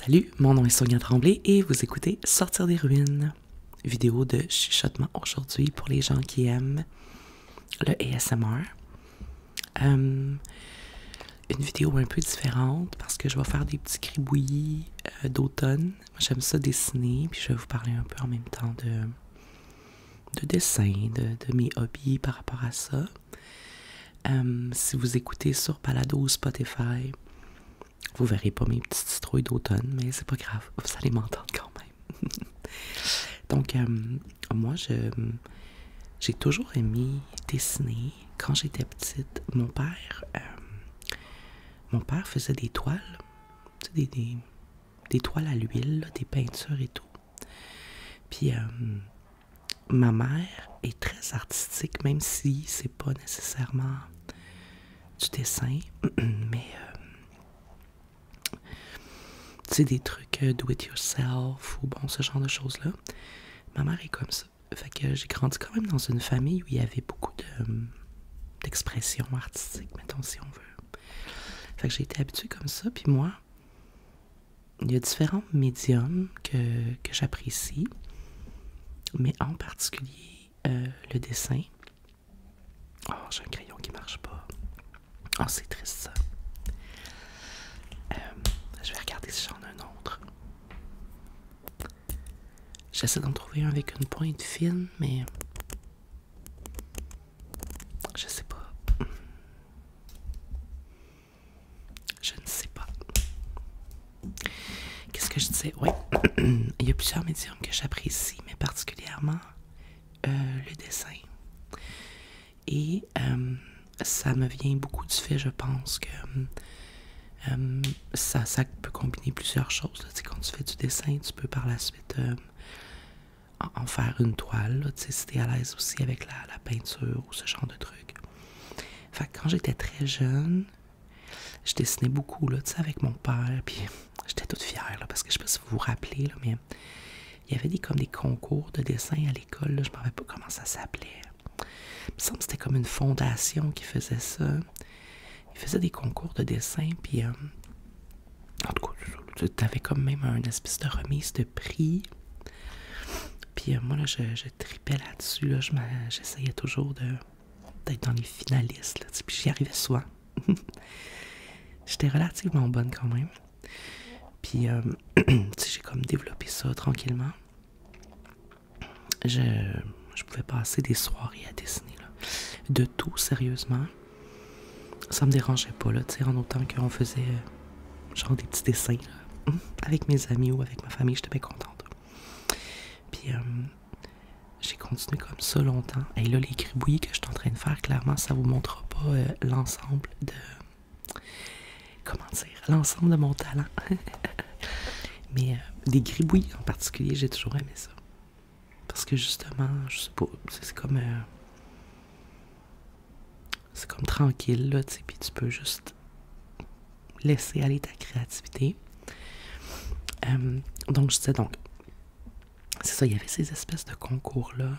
Salut, mon nom est Sonia Tremblay et vous écoutez Sortir des ruines, vidéo de chuchotement aujourd'hui pour les gens qui aiment le ASMR. Une vidéo un peu différente parce que je vais faire des petits gribouillis d'automne. J'aime ça dessiner, puis je vais vous parler un peu en même temps de dessin, de mes hobbies par rapport à ça. Si vous écoutez sur Balado ou Spotify, vous verrez pas mes petites citrouilles d'automne, mais c'est pas grave, vous allez m'entendre quand même. Donc, moi, j'ai toujours aimé dessiner. Quand j'étais petite, mon père faisait des toiles, tu sais, des toiles à l'huile, des peintures et tout. Puis, ma mère est très artistique, même si c'est pas nécessairement du dessin, mais tu sais, des trucs do it yourself ou bon, ce genre de choses-là. Ma mère est comme ça. Fait que j'ai grandi quand même dans une famille où il y avait beaucoup d'expression artistique, mettons, si on veut. Fait que j'ai été habituée comme ça. Puis moi, il y a différents médiums que j'apprécie, mais en particulier le dessin. Oh, j'ai un crayon qui marche pas. Oh, c'est triste ça. Je vais regarder si j'en ai un autre. J'essaie d'en trouver un avec une pointe fine, mais je sais pas. Je ne sais pas. Qu'est-ce que je disais? Oui, il y a plusieurs médiums que j'apprécie, mais particulièrement le dessin. Et ça me vient beaucoup du fait, je pense, que ça peut combiner plusieurs choses. Là. Quand tu fais du dessin, tu peux par la suite en faire une toile. Là, si tu es à l'aise aussi avec la peinture ou ce genre de trucs. Fait que quand j'étais très jeune, je dessinais beaucoup là, avec mon père. Puis j'étais toute fière là, parce que je sais pas si vous vous rappelez, là, mais il y avait comme des concours de dessin à l'école. Là, je ne me rappelle pas comment ça s'appelait. Il me semble que c'était comme une fondation qui faisait ça. Ils faisaient des concours de dessin, puis en tout cas, tu avais comme même une espèce de remise de prix. Puis moi, là, je tripais là-dessus. Là, j'essayais toujours d'être dans les finalistes. Là, puis j'y arrivais souvent. J'étais relativement bonne quand même. Puis, j'ai comme développé ça tranquillement. Je pouvais passer des soirées à dessiner. Là. De tout, sérieusement. Ça me dérangeait pas, là, en autant qu'on faisait genre des petits dessins là, avec mes amis ou avec ma famille, j'étais bien contente. Puis j'ai continué comme ça longtemps. Et là, les gribouillis que je suis en train de faire, clairement, ça vous montrera pas l'ensemble de... Comment dire? L'ensemble de mon talent. Mais des gribouillis en particulier, j'ai toujours aimé ça. Parce que justement, je sais pas, c'est comme... c'est comme tranquille, là, tu sais, puis tu peux juste laisser aller ta créativité. Donc, je disais, c'est ça, il y avait ces espèces de concours-là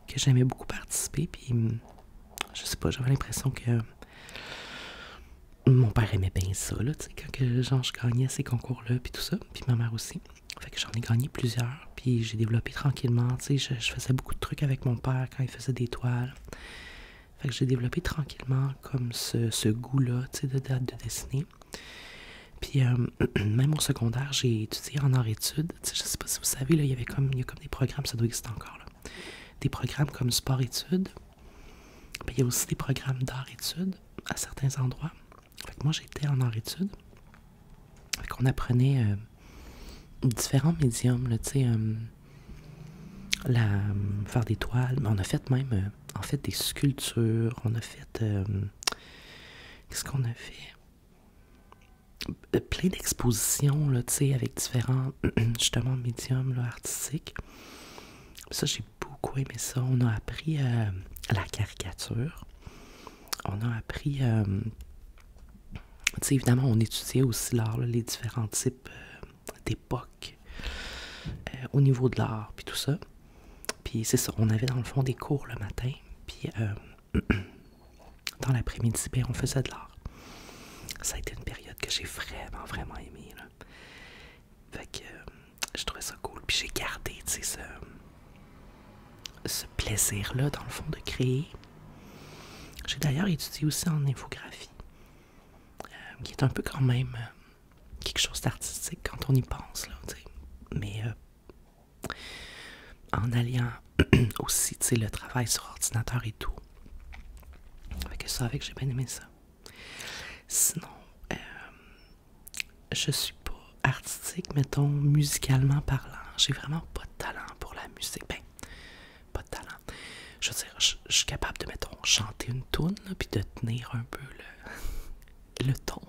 que j'aimais beaucoup participer, puis je sais pas, j'avais l'impression que mon père aimait bien ça, là, tu sais, quand je gagnais ces concours-là, puis tout ça, puis ma mère aussi. Fait que j'en ai gagné plusieurs, puis j'ai développé tranquillement, tu sais, je faisais beaucoup de trucs avec mon père quand il faisait des toiles. Fait que j'ai développé tranquillement comme ce goût-là, tu sais, de dessiner. Puis même au secondaire, j'ai étudié en arts-études. Tu sais, je sais pas si vous savez, là, il y a comme des programmes, ça doit exister encore, là. Des programmes comme sport-études. Puis il y a aussi des programmes d'art-études à certains endroits. Fait que moi, j'étais en arts-études. Fait qu'on apprenait différents médiums, là, tu sais, faire des toiles. Mais on a fait même... en fait, des sculptures, on a fait... qu'est-ce qu'on a fait? Plein d'expositions, là, tu sais, avec différents, justement, médiums là, artistiques. Ça, j'ai beaucoup aimé ça. On a appris la caricature. On a appris... tu sais, évidemment, on étudiait aussi l'art, là, les différents types d'époques au niveau de l'art, puis tout ça. Puis c'est ça, on avait dans le fond des cours le matin, puis dans l'après-midi, on faisait de l'art. Ça a été une période que j'ai vraiment, vraiment aimée. Là. Puis j'ai gardé, tu sais, ce plaisir-là, dans le fond, de créer. J'ai d'ailleurs étudié aussi en infographie, qui est un peu quand même quelque chose d'artistique quand on y pense, là, tu sais. Mais en alliant aussi, tu sais, le travail sur ordinateur et tout. Fait que ça, avec, j'ai bien aimé ça. Sinon, je suis pas artistique, mettons, musicalement parlant. J'ai vraiment pas de talent pour la musique. Ben, pas de talent. Je veux dire, je suis capable de, mettons, chanter une toune, puis de tenir un peu le ton.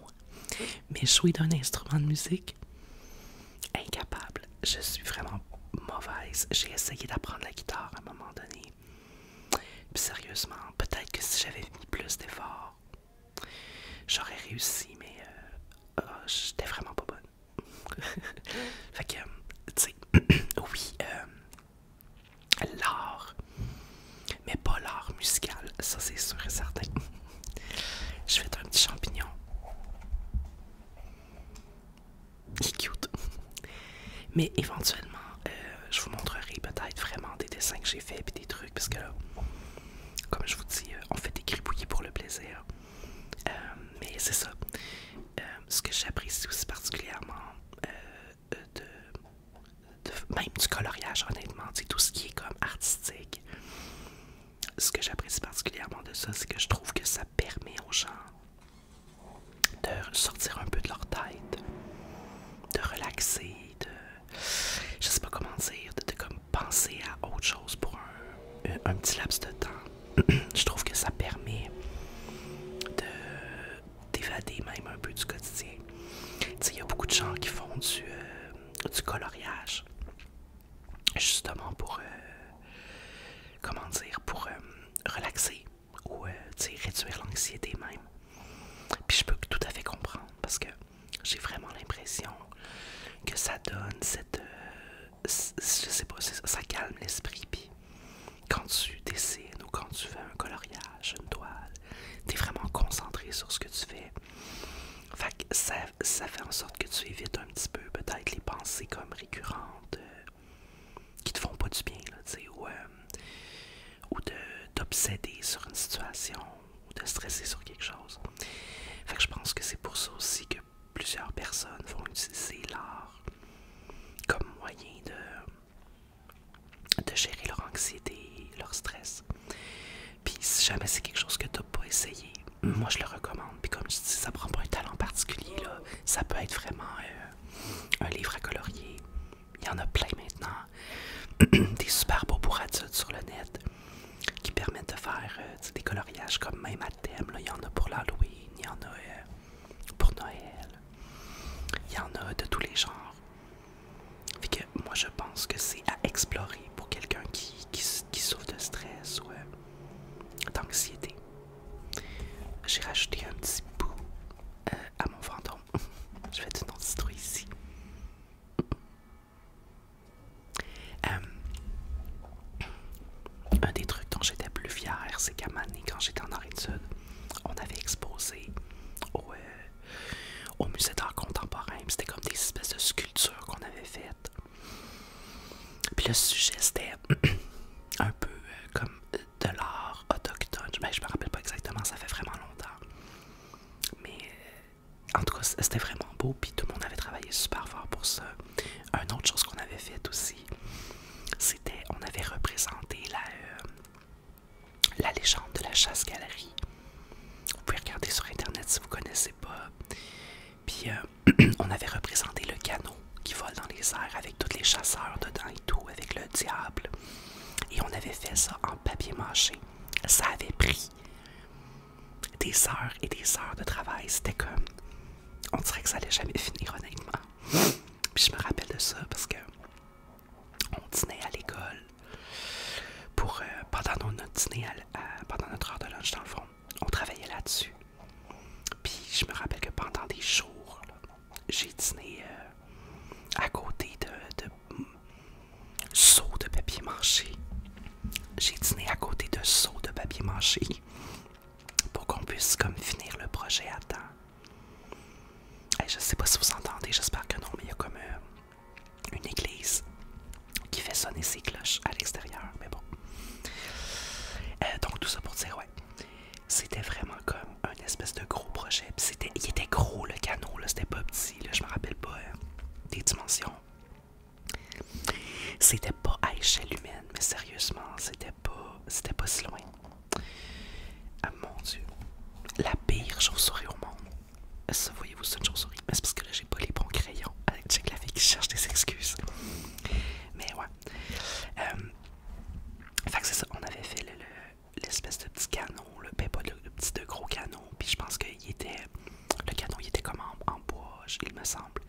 Mais jouer d'un instrument de musique, incapable. Je suis vraiment mauvaise. J'ai essayé d'apprendre la guitare à un moment donné. Puis sérieusement, peut-être que si j'avais mis plus d'efforts, j'aurais réussi, mais j'étais vraiment pas bonne. Fait que, tu sais, oui, l'art, mais pas l'art musical, ça c'est sûr et certain. Je fais un petit champignon. Il est cute. Mais éventuellement, je vous montrerai peut-être vraiment des dessins que j'ai faits et des trucs, parce que là, comme je vous dis, on fait des gribouillis pour le plaisir. Mais c'est ça. Ce que j'apprécie aussi particulièrement même du coloriage, honnêtement, c'est tout ce qui est comme artistique. Ce que j'apprécie particulièrement de ça, c'est que je trouve que ça permet aux gens de sortir un peu de leur tête, de relaxer, je sais pas comment dire, de comme penser à autre chose pour un petit laps de temps. Je trouve que ça permet d'évader même un peu du quotidien. Tu sais, il y a beaucoup de gens qui font du coloriage, justement pour, comment dire, pour relaxer ou réduire l'anxiété même. Puis je peux tout à fait comprendre parce que j'ai vraiment l'impression que ça donne cette, je sais pas, ça calme l'esprit. Puis quand tu dessines ou quand tu fais un coloriage, une toile, t'es vraiment concentré sur ce que tu fais. Fait que ça fait en sorte que tu évites un petit peu peut-être les pensées comme récurrentes qui te font pas du bien, là, tu sais, ou d'obséder sur une situation ou de stresser sur quelque chose. Fait que je pense que c'est pour ça aussi que plusieurs personnes vont utiliser l'art comme moyen de gérer leur anxiété, leur stress. Puis si jamais c'est quelque chose que t'as pas essayé, moi je le recommande. Puis comme je dis, ça prend pas un talent particulier, là. Ça peut être vraiment un livre à colorier. Il y en a plein maintenant. Des super beaux pour adultes sur le net qui permettent de faire des coloriages comme même à thème. Là. Il y en a pour l'Halloween, il y en a pour Noël. Il y en a de tous les genres. Fait que moi je pense que c'est à explorer pour quelqu'un qui souffre de stress ou d'anxiété. J'ai rajouté un petit bout à mon fantôme. Je vais une autre citrouille ici. Un des trucs dont j'étais plus fier, c'est qu'à Mané, quand j'étais en Aride-Sud, on avait exposé au musée d'art contemporain. C'était comme des espèces de sculptures qu'on avait faites. Puis le sujet, c'était un peu comme de l'art autochtone. Ben, je me rappelle pas exactement, ça fait vraiment longtemps. Mais en tout cas, c'était vraiment beau. Puis tout le monde avait travaillé super fort pour ça. Une autre chose qu'on avait faite aussi, c'était, on avait représenté la légende de la chasse-galerie. Vous pouvez regarder sur internet si vous connaissez pas. Puis on avait représenté le canot qui vole dans les airs avec tous les chasseurs dedans et tout, avec le diable. Et on avait fait ça en papier mâché. Ça avait pris des heures et des heures de travail. C'était comme, on dirait que ça allait jamais finir, honnêtement. Puis je me rappelle de ça parce que on dînait à l'école pour pendant notre dîner, pendant notre heure de lunch dans le fond, on travaillait là-dessus. Puis je me rappelle que pendant des jours, là, j'ai dîné à côté de seaux de papier mâché. J'ai dîné à côté de seaux de papier mâché pour qu'on puisse comme finir le projet à temps. Je sais pas si vous entendez, j'espère que non, mais il y a comme une église moche à l'extérieur, mais bon. Donc tout ça pour dire, ouais, c'était vraiment comme un espèce de gros projet. Puis il était gros le canot, là, c'était pas petit, là, je me rappelle pas des dimensions. C'était pas à échelle humaine, mais sérieusement, c'était pas si loin. Ah mon Dieu, la pire chauve-souris au monde. Ça, voyez-vous, c'est une chauve-souris. Mais c'est parce que là, j'ai pas les bons crayons. Check la fille qui cherche des excuses. Mais ouais. Fait que c'est ça, on avait fait l'espèce de petit canot, là. Ben pas le petit de gros canot. Puis je pense que le canot il était comme en bois, il me semble.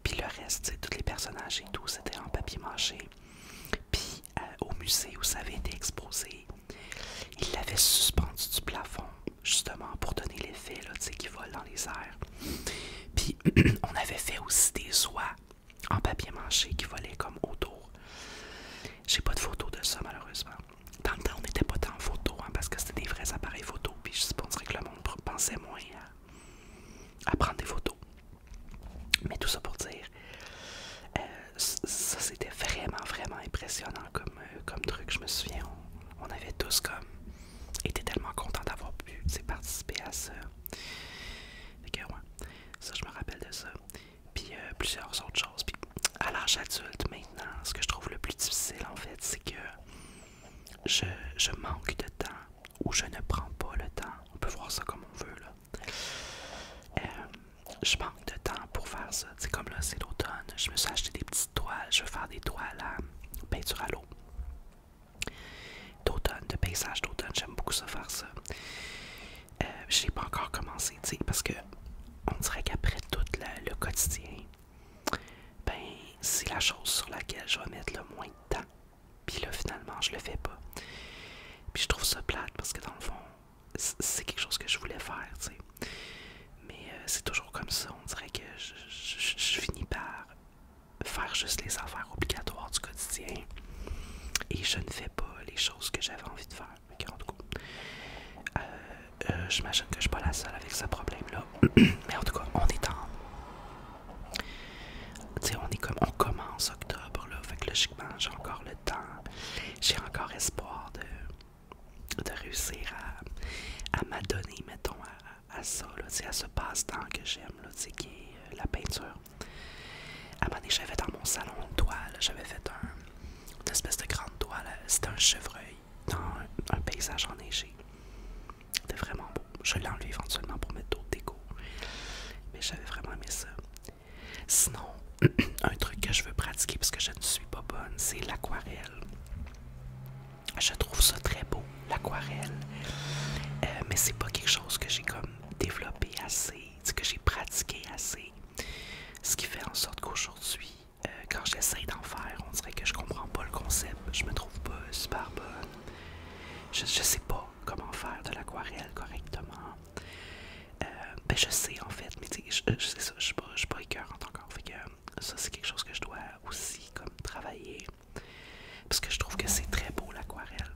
Puis le reste, tous les personnages et tout, c'était en papier mâché. Puis au musée où ça avait été exposé, il l'avait suspendu du plafond, justement pour donner l'effet qui vole dans les airs. Puis on avait fait aussi des oies en papier mâché qui volaient comme autour. J'ai pas de photos de ça malheureusement. Dans le temps, on n'était pas tant en photo, hein, parce que c'était des vrais appareils photo. Puis je penserais que le monde pensait moins à prendre des photos. Mais tout ça pour dire, ça c'était vraiment impressionnant comme truc. Je me souviens, on avait tous comme été tellement contents d'avoir pu participer à ça. Fait que ouais, ça je me rappelle de ça. Puis plusieurs autres choses. Puis à l'âge adulte maintenant, ce que je trouve le plus difficile en fait, c'est que je manque de temps ou je ne prends pas le temps. On peut voir ça comme on veut là. Je manque de temps pour faire ça. T'sais, comme là, c'est l'automne. Je me suis acheté des petites toiles. Je veux faire des toiles à peinture à l'eau. D'automne, de paysage d'automne. J'aime beaucoup ça faire ça. Je n'ai pas encore commencé, parce que on dirait qu'après tout le quotidien, ben, c'est la chose sur laquelle je vais mettre le moins de temps. Puis là, finalement, je le fais pas. Puis je trouve ça plate parce que dans le fond, c'est quelque chose que je voulais faire, tu sais. Mais c'est toujours comme ça, on dirait que je finis par faire juste les affaires obligatoires du quotidien et je ne fais pas les choses que j'avais envie de faire. En tout cas, j'imagine que je suis pas la seule avec ce problème-là. Mais en tout cas, on est tu sais, on commence octobre, là, fait que logiquement, j'ai encore le temps, j'ai encore espoir de réussir à m'adonner, mettons, à ça, là, à ce passe-temps que j'aime, là, qui est la peinture. À un moment donné, j'avais dans mon salon une toile, j'avais fait une espèce de grande toile, c'était un chevreuil dans un paysage enneigé. C'était vraiment beau. Je l'ai enlevé éventuellement pour mettre d'autres décos, mais j'avais vraiment aimé ça. Sinon, un truc que je veux pratiquer parce que je ne suis pas bonne, c'est l'aquarelle. Je trouve ça très beau, l'aquarelle. Mais c'est pas quelque chose que j'ai comme développé assez, que j'ai pratiqué assez. Ce qui fait en sorte qu'aujourd'hui, quand j'essaie d'en faire, on dirait que je comprends pas le concept. Je me trouve pas super bonne. Je sais pas comment faire de l'aquarelle correctement. Ben je sais en fait, mais c'est ça, je suis pas écœurante encore. Fait que ça c'est quelque chose que je dois aussi comme travailler. Parce que je trouve que c'est très beau l'aquarelle.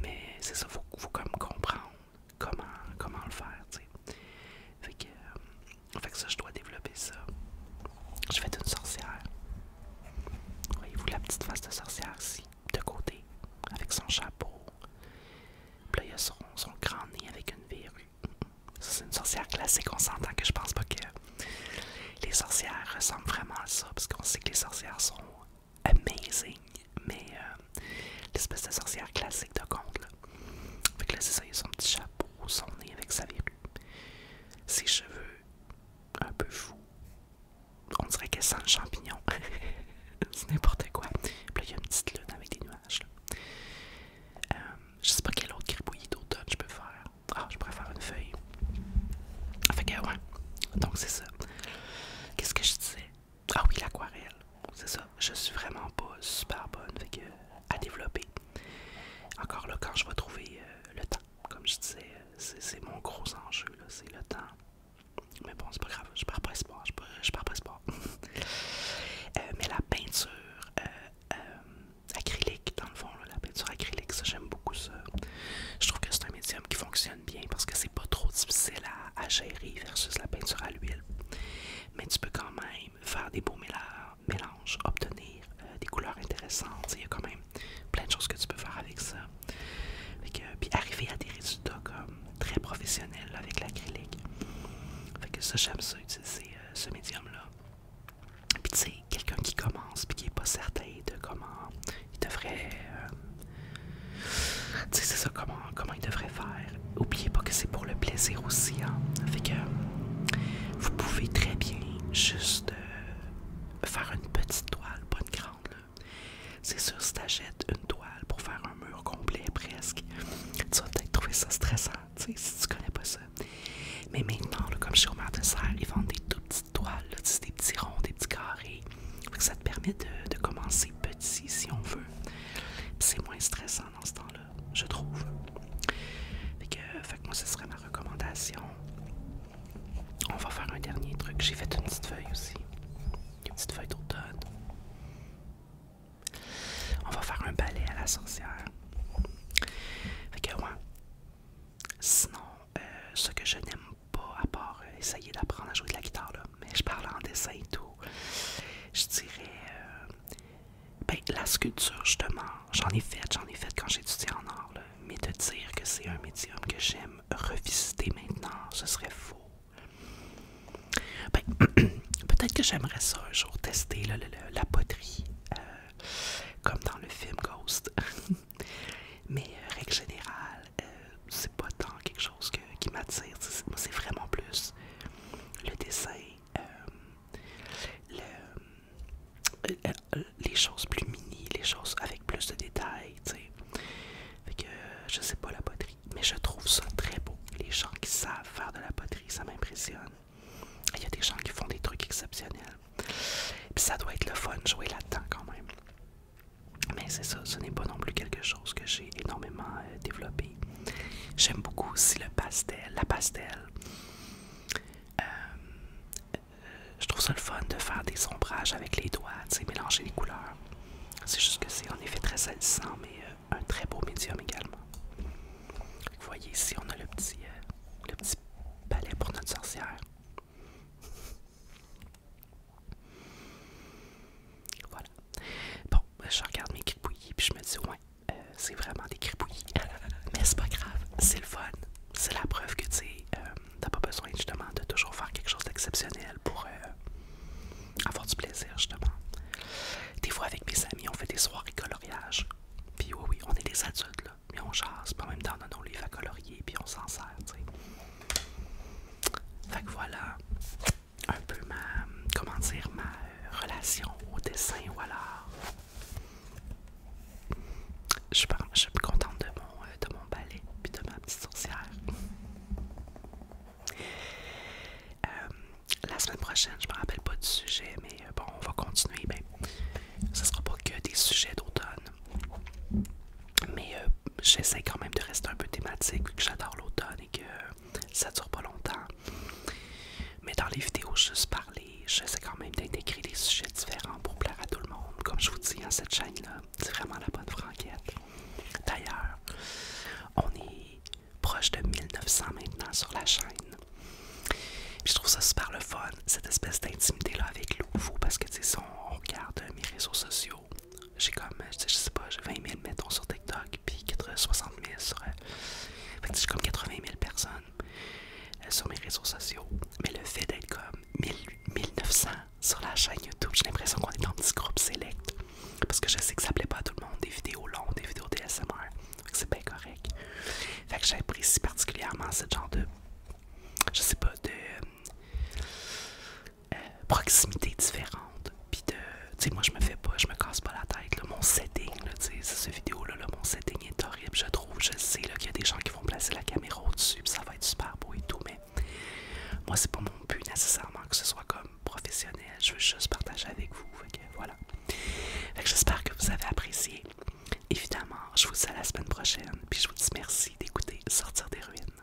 Mais c'est ça, faut comme comprendre comment le faire, tu sais. Fait que ça, je dois développer ça. Je fais une sorcière. Voyez-vous la petite face de sorcière ici, de côté, avec son chapeau. Puis là, il y a son grand nez avec une verrue. Ça, c'est une sorcière classique. On s'entend que je pense pas que les sorcières ressemblent vraiment à ça, parce qu'on sait que les sorcières sont amazing. Mais l'espèce de sorcière classique de conte, là. Fait que là, c'est ça, il y a son petit chapeau, son nez avec sa verrue. Ses cheveux un peu fous. On dirait qu'elle sent le champignon. C'est n'importe quoi. Puis là, il y a une petite lune avec des nuages, là. Je sais pas quel autre gribouillis d'automne je peux faire. Ah, je pourrais faire une feuille. Fait que, ouais. Donc, c'est ça. Qu'est-ce que je disais? Ah oui, l'aquarelle. C'est ça. Je suis vraiment pas super bonne. Fait que, à développer. Encore là, quand je vais trouver le temps. Comme je disais, c'est mon gros enjeu, là. C'est le temps. Mais bon, c'est pas grave. Je perds pas espoir. Je perds pas espoir. ça comment il devrait faire. Oubliez pas que c'est pour le plaisir aussi, hein. Fait que vous pouvez très bien juste faire une petite toile, pas une grande, là. C'est sûr, si t'achètes une toile pour faire un mur complet presque, tu vas peut-être trouver ça stressant, tu sais, si tu connais pas ça. Mais maintenant, là, comme chez Omer Dessert, ils vendent des tout petites toiles, là, des petits ronds, des petits carrés. Fait que ça te permet de commencer petit si on veut. Puis c'est moins stressant dans ce temps-là, je trouve. Fait que moi, ce serait ma recommandation. On va faire un dernier truc. J'ai fait une petite feuille aussi. Une petite feuille d'automne. On va faire un ballet à la sorcière. Fait que ouais. Sinon, ce que je n'aime pas, à part essayer d'apprendre à jouer de la guitare, là, mais je parle en dessin et tout, je dirais... la sculpture, justement, j'en ai fait quand j'ai étudié en art, là, mais de dire que c'est un médium que j'aime revisiter maintenant, ce serait faux. Peut-être que j'aimerais ça un jour tester la poterie, comme dans le film Ghost. Mais règle générale, c'est pas tant quelque chose qui m'attire. Moi, c'est vraiment plus le dessin, les choses plus mini, les choses avec plus de détails, tu sais. Fait que je sais pas la poterie, mais je trouve ça très beau. Les gens qui savent faire de la poterie, ça m'impressionne. Il y a des gens qui font des trucs exceptionnels. Puis ça doit être le fun de jouer là-dedans quand même. Mais c'est ça, ce n'est pas non plus quelque chose que j'ai énormément développé. J'aime beaucoup aussi la pastel. Je trouve ça le fun de faire des ombrages avec les doigts, tu sais, mélanger les couleurs. C'est juste que c'est en effet très salissant, mais un très beau médium également. Vous voyez ici, on a le petit balai pour notre sorcière. Voilà. Bon, je regarde mes cribouillis puis je me dis, ouais, c'est vraiment des cribouillis. Mais c'est pas grave, c'est le fun. C'est la preuve que, tu sais, t'as pas besoin justement de toujours faire quelque chose d'exceptionnel pour avoir du plaisir, justement. Des fois, avec mes amis, on fait des soirées coloriage. Puis oui, on est des adultes, là. Mais on jase, puis en même temps, on a nos livres à colorier, puis on s'en sert, tu sais. Fait que voilà, un peu ma relation au dessin ou à l'art. Je suis contente de mon ballet, puis de ma petite sorcière. La semaine prochaine, je me rappelle pas du sujet, mais bon, on va continuer. Ce sera pas que des sujets d'automne. Mais j'essaie quand même de rester un peu thématique vu que j'adore l'automne et que ça dure pas longtemps. Mais dans les vidéos juste parler, j'essaie quand même d'intégrer des sujets différents pour plaire à tout le monde. Comme je vous dis, cette chaîne-là, c'est vraiment la bonne franquette. D'ailleurs, on est proche de 1900 maintenant sur la chaîne. Puis je trouve ça super le fun, cette espèce d'intimité-là avec vous, parce que, tu sais, si on regarde mes réseaux sociaux, j'ai comme, je sais pas, j'ai 20 000, mettons, sur TikTok, puis 60 000 sur... fait que j'ai comme 80 000 personnes sur mes réseaux sociaux. Mais le fait d'être comme 1900 sur la chaîne YouTube, j'ai l'impression qu'on est dans un petit groupe select. Parce que je sais que ça plaît pas à tout le monde, des vidéos longues, des vidéos DSMR. Fait que c'est bien correct. Fait que j'apprécie particulièrement ce genre de... je sais pas, de... proximité différente. Puis de... tu sais, moi je me casse pas la tête. Là. Mon setting, tu sais, ce vidéo-là, mon setting est horrible, je trouve. Je sais qu'il y a des gens qui vont placer la caméra au-dessus, puis ça va être super beau et tout, mais moi c'est pas mon but nécessairement que ce soit comme professionnel. Je veux juste partager avec vous. Fait que voilà. Fait que j'espère que vous avez apprécié. Évidemment, je vous dis à la semaine prochaine, puis je vous dis merci d'écouter Sortir des ruines.